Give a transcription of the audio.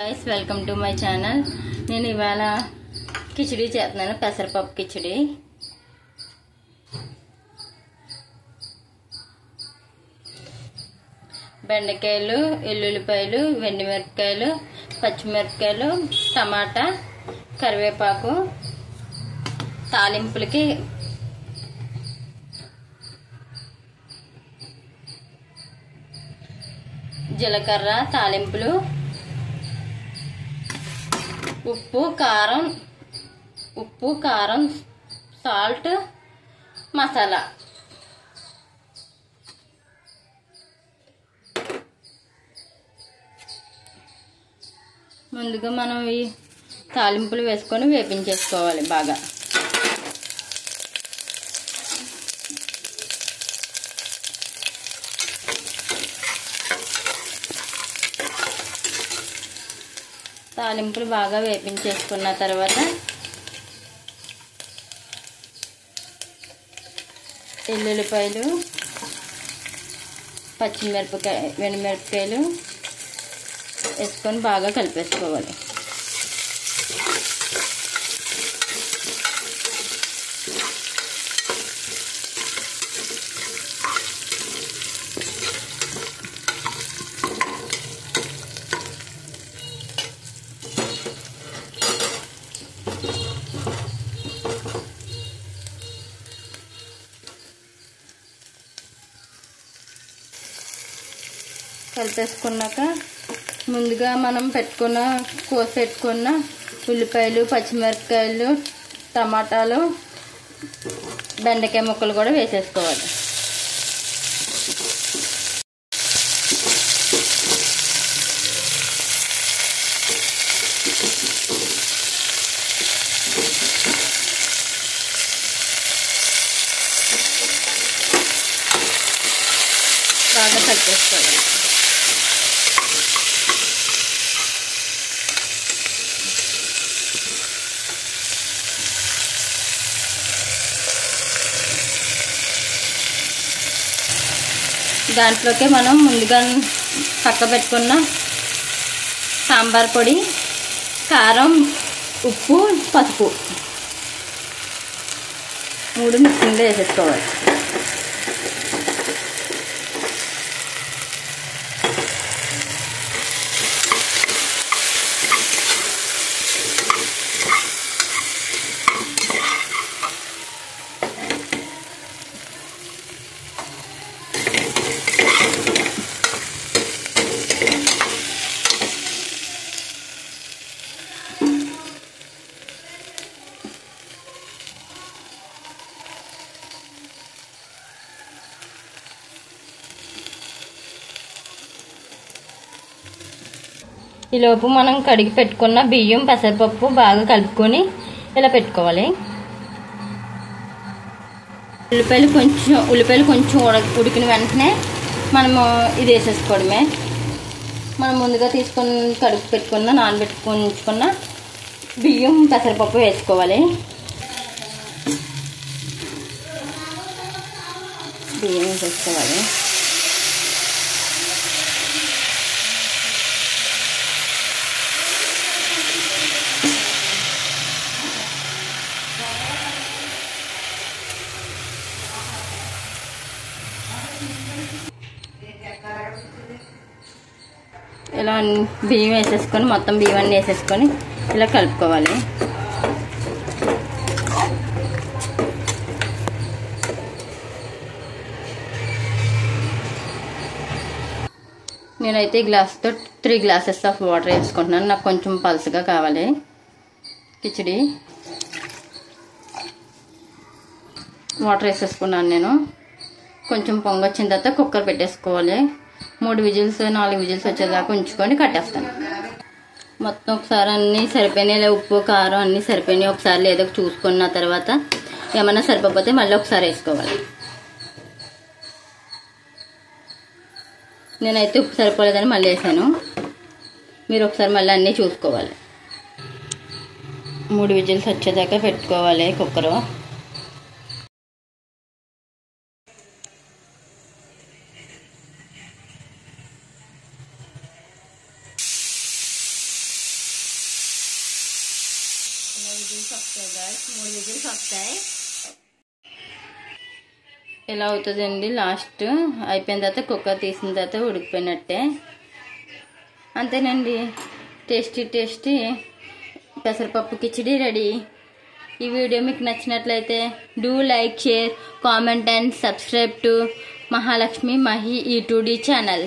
guys, welcome to my channel. నేను ఇవాళ కిచిడి చేస్తున్నాను, పెసరపప్పు కిచిడి. బెండకాయలు, ఎల్లుల్లిపాయలు, వెండిమిరపకాయలు, పచ్చిమిరపకాయలు, టమాటా, కరివేపాకు, తాలింపులకి జీలకర్ర, తాలింపులు, ఉప్పు కారం, సాల్ట్, మసాలా. ముందుగా మనం ఈ తాలింపులు వేసుకొని వేపించేసుకోవాలి బాగా. తాలింపులు బాగా వేపించేసుకున్న తర్వాత ఎల్లుల్లిపాయలు, వెండిమిరపకాయలు వేసుకొని బాగా కలిపేసుకోవాలి. కలిపేసుకున్నాక ముందుగా మనం కోసి పెట్టుకున్న ఉల్లిపాయలు, పచ్చిమిరపకాయలు, టమాటాలు, బెండకాయ ముక్కలు కూడా వేసేసుకోవాలి. బాగా కలిపేసుకోవాలి. దాంట్లోకి మనం ముందుగా పక్క పెట్టుకున్న సాంబార్ పొడి, కారం, ఉప్పు, పసుపు 3 మిక్సింగ్లో వేసేసుకోవాలి. ఈలోపు మనం కడిగి పెట్టుకున్న బియ్యం, పెసరపప్పు బాగా కలుపుకొని ఇలా పెట్టుకోవాలి. ఉల్లిపాయలు కొంచెం ఉడికిన వెంటనే మనము ఇది వేసేసుకోవడమే. మనం ముందుగా కడిగి పెట్టుకున్న నానబెట్టుకొని ఉంచుకున్న బియ్యం, పెసరపప్పు వేసుకోవాలి. బియ్యం వేసేసుకోవాలి. ఇలా బియ్యం వేసేసుకొని మొత్తం బియ్యం అన్నీ వేసేసుకొని ఇలా కలుపుకోవాలి. నేనైతే ఈ గ్లాస్తో 3 గ్లాసెస్ ఆఫ్ వాటర్ వేసుకుంటున్నాను. నాకు కొంచెం పలుసగా కావాలి కిచిడి. వాటర్ వేసేసుకున్నాను నేను. కొంచెం పొంగొచ్చిన తర్వాత కుక్కర్ పెట్టేసుకోవాలి. 3 విజిల్స్ 4 విజిల్స్ వచ్చేదాకా ఉంచుకొని కట్టేస్తాను. మొత్తం ఒకసారి అన్నీ సరిపోయినాయి, ఉప్పు కారం అన్నీ సరిపోయినాయి ఒకసారి లేదో చూసుకున్న తర్వాత ఏమన్నా సరిపోతే మళ్ళీ ఒకసారి వేసుకోవాలి. నేనైతే ఉప్పు సరిపోలేదని మళ్ళీ వేసాను. మీరు ఒకసారి మళ్ళీ అన్నీ చూసుకోవాలి. 3 విజిల్స్ వచ్చేదాకా పెట్టుకోవాలి కుక్కరు. ఇలా విజిల్స్ వస్తాయి గాయస్, 3 విజిల్స్ వస్తాయి. ఇలా అవుతుందండి. లాస్ట్ అయిపోయిన తర్వాత కుక్కర్ తీసిన తర్వాత ఉడికిపోయినట్టే. అంతేనండి, టేస్టీ టేస్టీ పెసరపప్పు కిచిడి రెడీ. ఈ వీడియో మీకు నచ్చినట్లయితే do like, share, comment and subscribe to Mahalakshmi Mahi E2D channel.